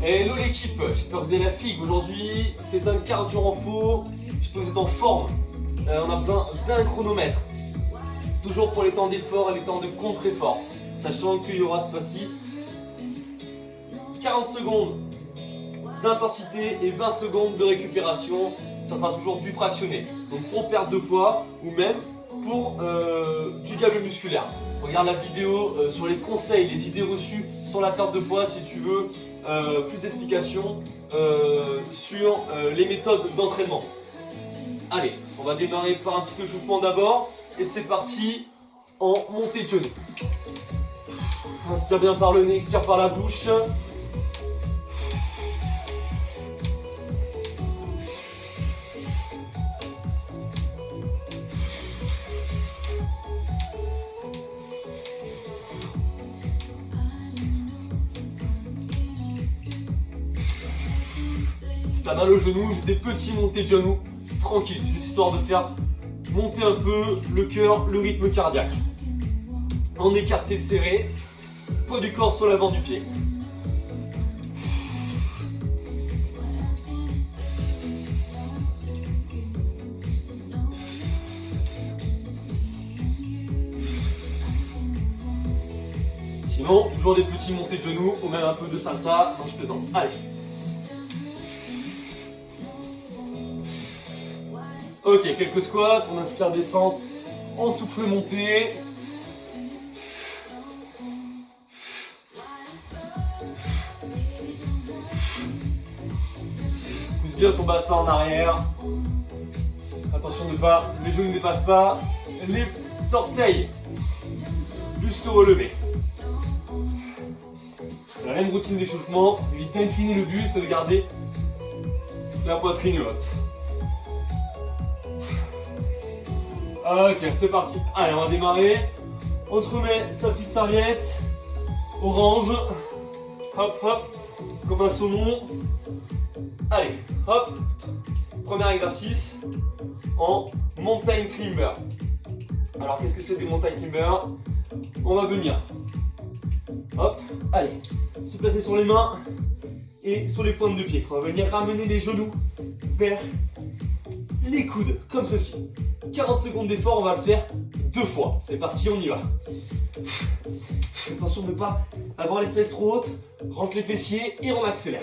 Hello l'équipe, j'espère que vous avez la figue. Aujourd'hui, c'est un cardio renfort. J'espère que vous êtes en forme. On a besoin d'un chronomètre. Toujours pour les temps d'effort et les temps de contre-effort. Sachant qu'il y aura cette fois-ci 40 secondes d'intensité et 20 secondes de récupération. Ça sera toujours du fractionné. Donc pour perdre de poids ou même pour du gablé musculaire. Regarde la vidéo sur les conseils, les idées reçues sur la perte de poids si tu veux plus d'explications sur les méthodes d'entraînement. Allez, on va démarrer par un petit échauffement d'abord et c'est parti en montée de genoux. Inspire bien par le nez, expire par la bouche. Si t'as mal au genou, juste des petits montées de genoux, tranquille, c'est juste histoire de faire monter un peu le cœur, le rythme cardiaque. En écarté serré, poids du corps sur l'avant du pied. Sinon, toujours des petits montées de genoux ou même un peu de salsa, non je plaisante. Allez. Ok, quelques squats, on inspire descente, on souffle monter. Pousse bien ton bassin en arrière. Attention de pas, les genoux ne dépassent pas les orteils. Buste relevé. C'est la même routine d'échauffement, évite d'incliner le buste et de garder la poitrine haute. Ok, c'est parti. Allez, on va démarrer. On se remet sa petite serviette. Orange. Hop, hop. Comme un saumon. Allez, hop. Premier exercice en mountain climber. Alors, qu'est-ce que c'est des mountain climbers? On va venir. Hop, allez. Se placer sur les mains et sur les pointes de pied. On va venir ramener les genoux vers les coudes, comme ceci. 40 secondes d'effort, on va le faire 2 fois. C'est parti, on y va. Attention de ne pas avoir les fesses trop hautes. Rentre les fessiers et on accélère.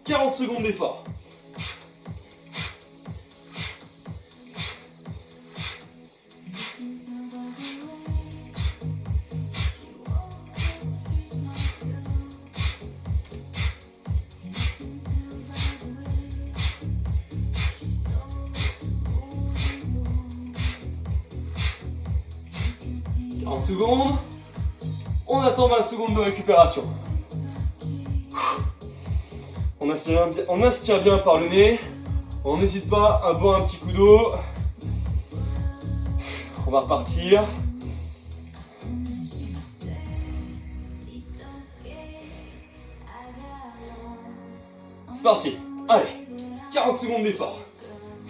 « 40 secondes d'effort. Secondes. On attend 20 secondes de récupération. On inspire bien par le nez. On n'hésite pas à boire un petit coup d'eau. On va repartir. C'est parti. Allez, 40 secondes d'effort.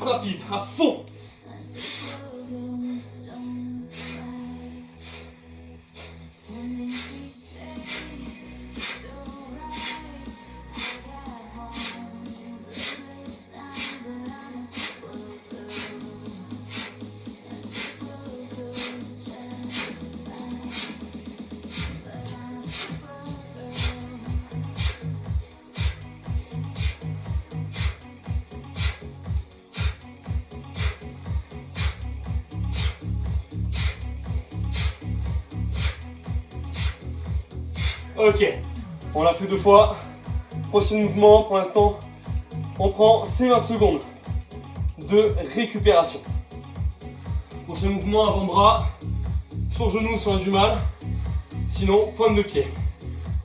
Rapide, à fond. Ok, on l'a fait 2 fois. Prochain mouvement, pour l'instant, on prend ces 20 secondes de récupération. Prochain mouvement, avant-bras, sur genou si on a du mal. Sinon, pointe de pied.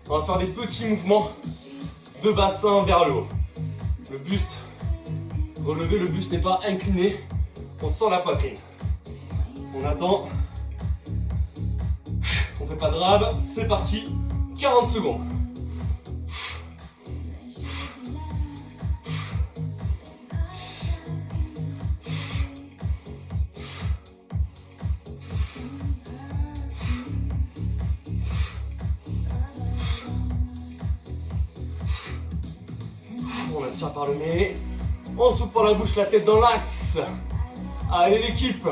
On va faire des petits mouvements de bassin vers le haut. Le buste relevé, le buste n'est pas incliné. On sent la poitrine. On attend. On fait pas de rab, c'est parti. 40 secondes. inspire par le nez. On souffle par la bouche, la tête dans l'axe. Allez l'équipe.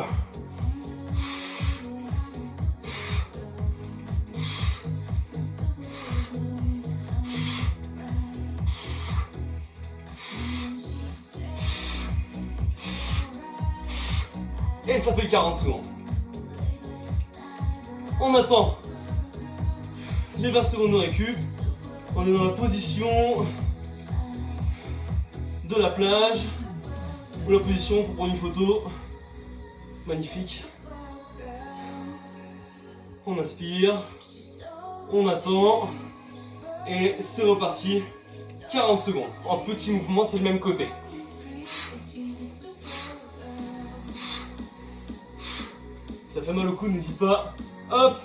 Et ça fait 40 secondes. On attend les 20 secondes de récup. On est dans la position de la plage ou la position pour prendre une photo. Magnifique. On inspire, on attend et c'est reparti. 40 secondes. En petit mouvement, c'est le même côté. Ça fait mal au cou, n'hésite pas. Hop,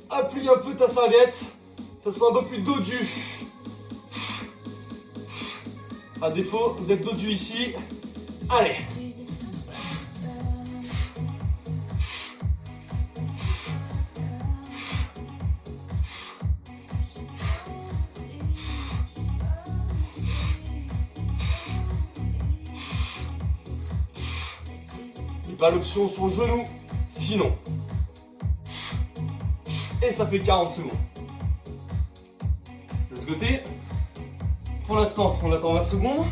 appuie un peu ta serviette. Ça soit un peu plus dodu. À défaut d'être dodu ici. Allez. Et pas l'option sur le genou, sinon. Et ça fait 40 secondes. De l'autre côté, pour l'instant, on attend 20 secondes.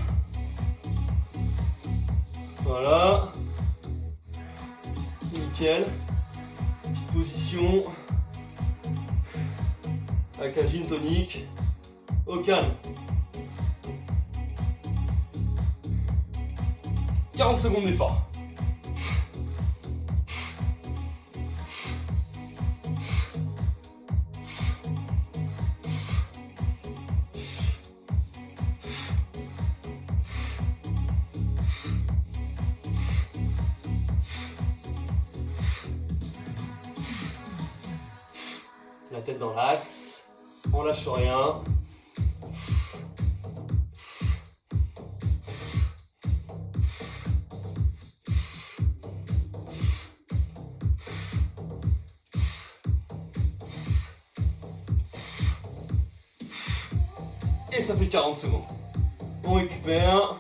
Voilà. Nickel. Petite position. Avec un gin tonic. Au calme. 40 secondes d'effort. La tête dans l'axe, on lâche rien. Et ça fait 40 secondes. On récupère.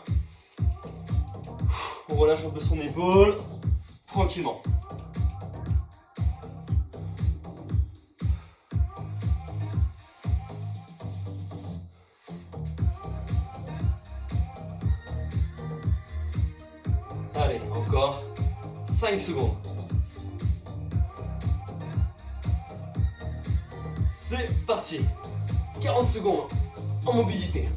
On relâche un peu son épaule. Tranquillement. Allez, encore 5 secondes. C'est parti. 40 secondes en mobilité.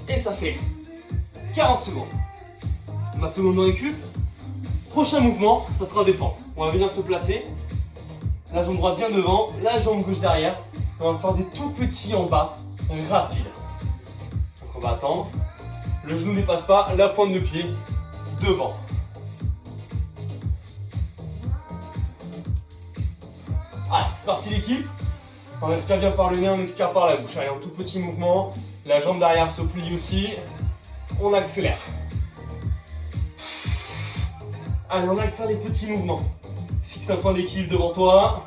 Et ça fait 40 secondes. Ma seconde de récup. Prochain mouvement, ça sera défente. On va venir se placer. La jambe droite bien devant, la jambe gauche derrière. On va faire des tout petits en bas, rapides. Donc on va attendre. Le genou ne dépasse pas, la pointe de pied devant. Allez, c'est parti l'équipe. On inspire bien par le nez, on expire par la bouche. Allez, en tout petit mouvement. La jambe derrière se plie aussi. On accélère. Allez, on accélère les petits mouvements. Fixe un point d'équilibre devant toi.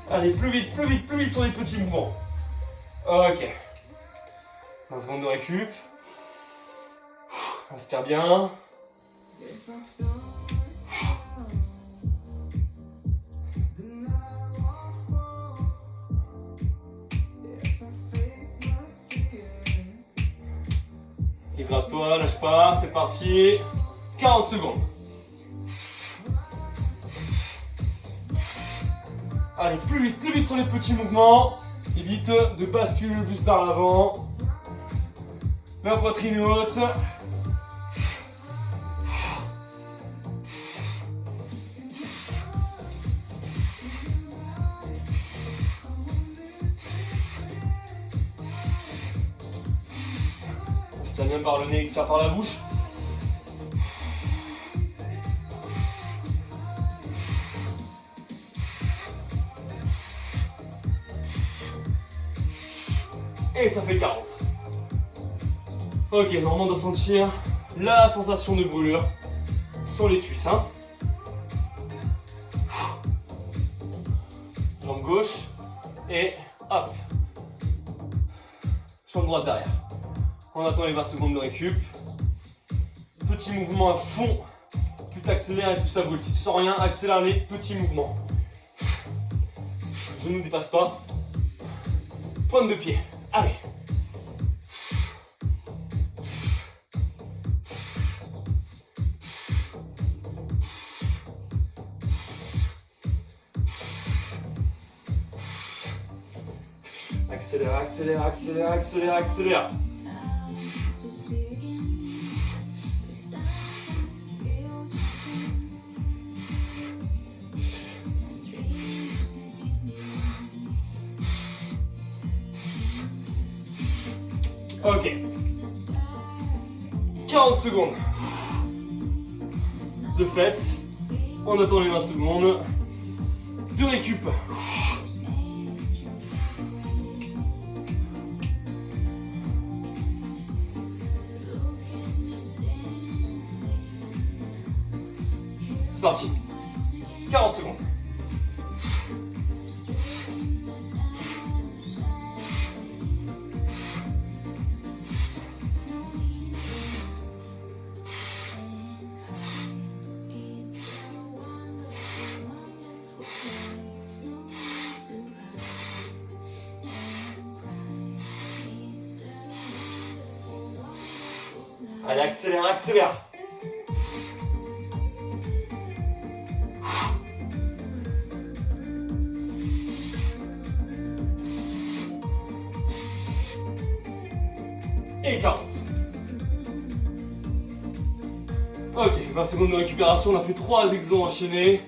Allez, plus vite, plus vite, plus vite sur les petits mouvements. Ok. 20 secondes de récup. Inspire bien. Hydrate-toi, lâche pas, c'est parti. 40 secondes. Allez, plus vite sur les petits mouvements. Évite de basculer le plus vers l'avant. La poitrine est haute. Inspire bien par le nez, expire par la bouche. Et ça fait 40. Ok, normalement on doit sentir la sensation de brûlure sur les cuisses. Hein. Jambe gauche et hop. Jambe droite derrière. On attend les 20 secondes de récup. Petit mouvement à fond. Plus tu accélères et plus ça brûle. Si tu sens rien, accélère les petits mouvements. Je ne dépasse pas. Pointe de pied. Allez. Accélère, accélère, accélère, accélère, accélère. Ok. 40 secondes de fête. On attend les 20 secondes de récup. C'est parti. 40 secondes. Allez, accélère, accélère. Et 40. Ok, 20 secondes de récupération. On a fait 3 exos enchaînés.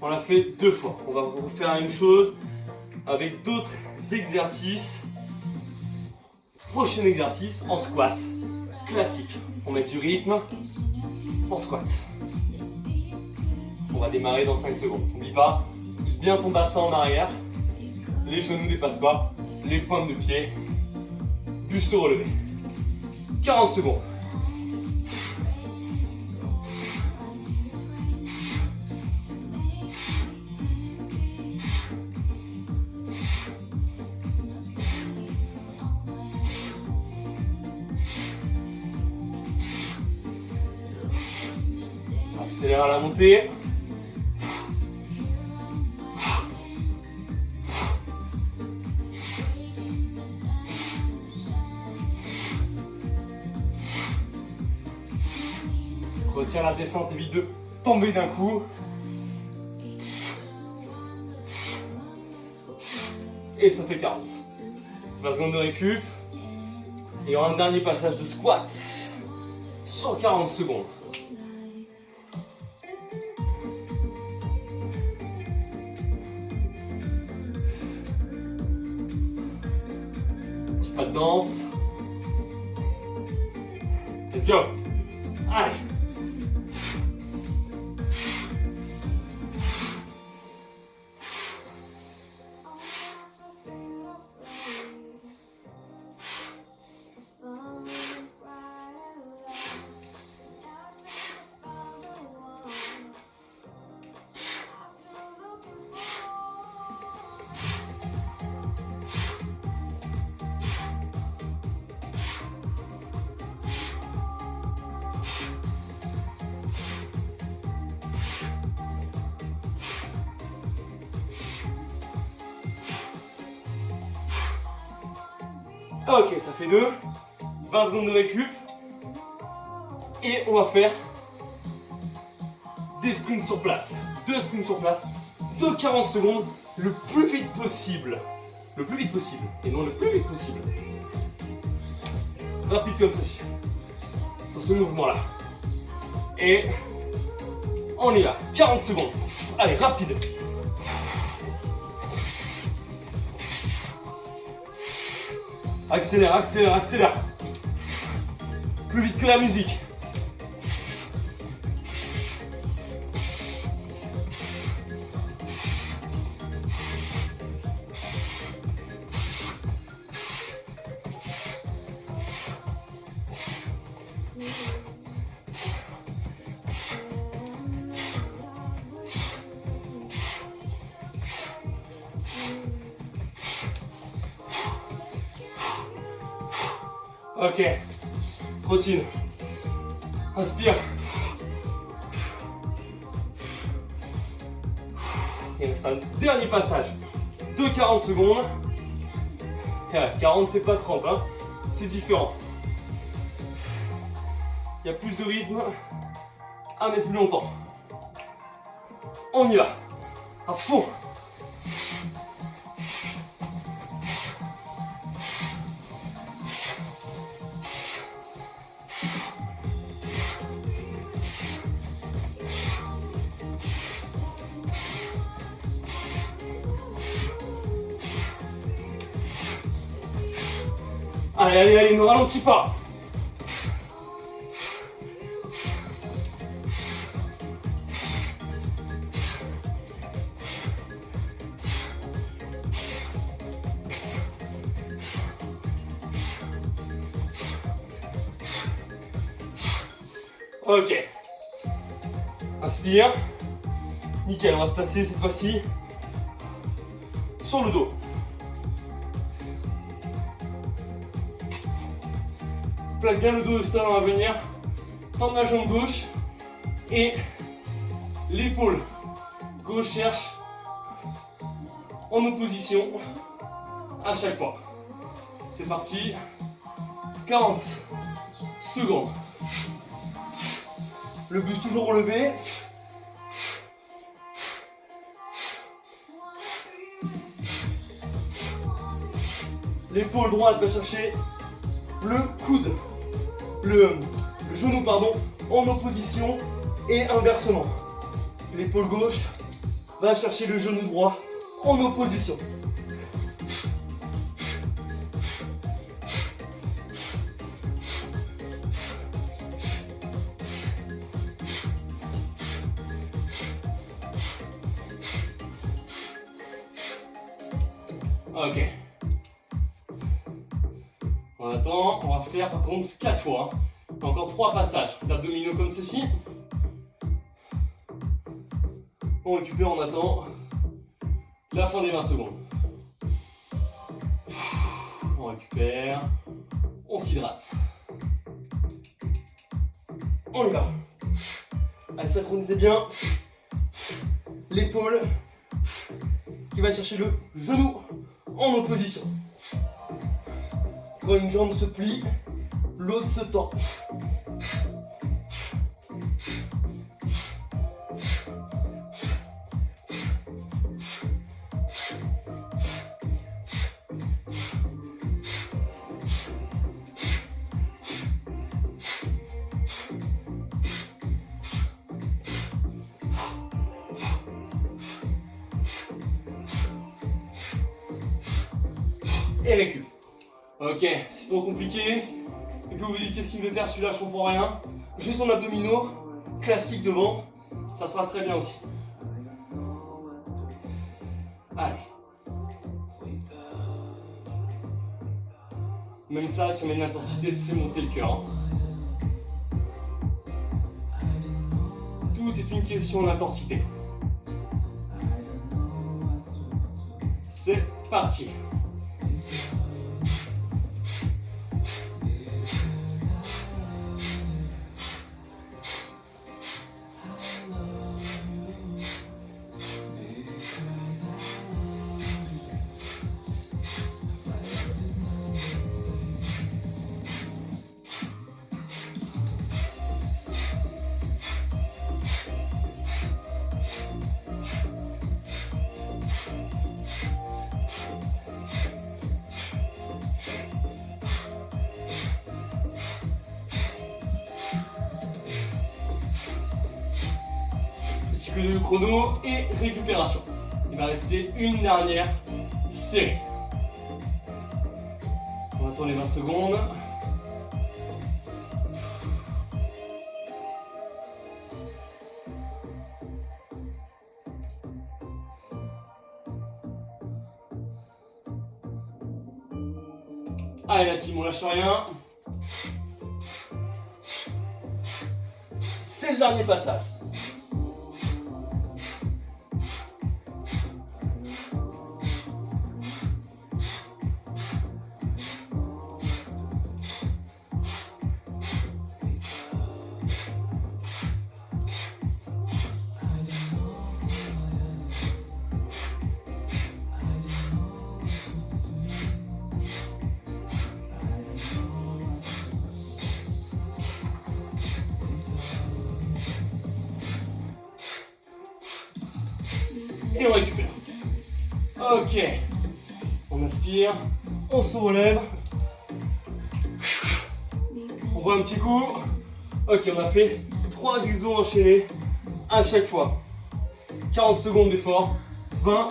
On l'a fait 2 fois. On va refaire la même chose avec d'autres exercices. Prochain exercice en squat. Classique. On met du rythme en squat. On va démarrer dans 5 secondes. N'oublie pas, pousse bien ton bassin en arrière. Les genoux ne dépassent pas. Les pointes de pied. Buste relevé. 40 secondes. Accélère à la montée. Retiens la descente, évite de tomber d'un coup. Et ça fait 40. 20 secondes de récup. Et il y aura un dernier passage de squat. 140 secondes. Petit pas de danse. Let's go. Allez. Ok, ça fait 2. 20 secondes de récup. Et on va faire des sprints sur place. 2 sprints sur place de 40 secondes, le plus vite possible. Le plus vite possible, et non le plus vite possible. Rapide comme ceci. Sur ce mouvement-là. Et on y va. 40 secondes. Allez, rapide. Accélère, accélère, accélère. Plus vite que la musique. Ok, routine. Inspire. Il reste un dernier passage de 40 secondes. 40 c'est pas 30, hein. C'est différent. Il y a plus de rythme, mais plus longtemps. On y va, à fond. Allez, allez, allez, ne ralentis pas. Ok. Inspire. Nickel, on va se placer cette fois-ci sur le dos. Plaque bien le dos au sol, on va venir tendre la jambe gauche et l'épaule gauche cherche en opposition à chaque fois. C'est parti, 40 secondes. Le buste toujours relevé. L'épaule droite va chercher le coude. Le genou pardon, en opposition et inversement. L'épaule gauche va chercher le genou droit en opposition. Ok. On attend, on va faire par contre 4 fois. Encore 3 passages d'abdominaux comme ceci. On récupère, on attend la fin des 20 secondes. On récupère, on s'hydrate. On y va. Allez, synchronisez bien. L'épaule qui va chercher le genou en opposition. Quand une jambe se plie, l'autre se tend. Et récup. Ok, c'est trop compliqué. Et puis vous vous dites qu'est-ce qu'il veut faire celui-là, je comprends rien. Juste en abdominaux, classique devant, ça sera très bien aussi. Allez. Même ça, si on met une intensité, ça fait monter le cœur. Hein. Tout est une question d'intensité. C'est parti. petit coup de chrono et récupération. Il va rester une dernière série. On attend les 20 secondes. Allez la team, on lâche rien. C'est le dernier passage. Et on récupère. Ok. On inspire, on se relève. On voit un petit coup. Ok, on a fait 3 exos enchaînés à chaque fois. 40 secondes d'effort, 20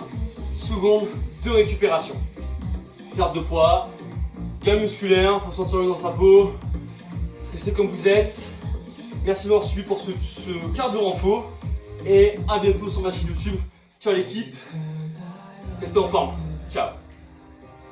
secondes de récupération. Perte de poids, gain musculaire, faut sentir le dans sa peau. Restez comme vous êtes. Merci d'avoir suivi pour ce quart d'heure en faux. Et à bientôt sur ma chaîne YouTube. Ciao l'équipe, restez en forme, ciao.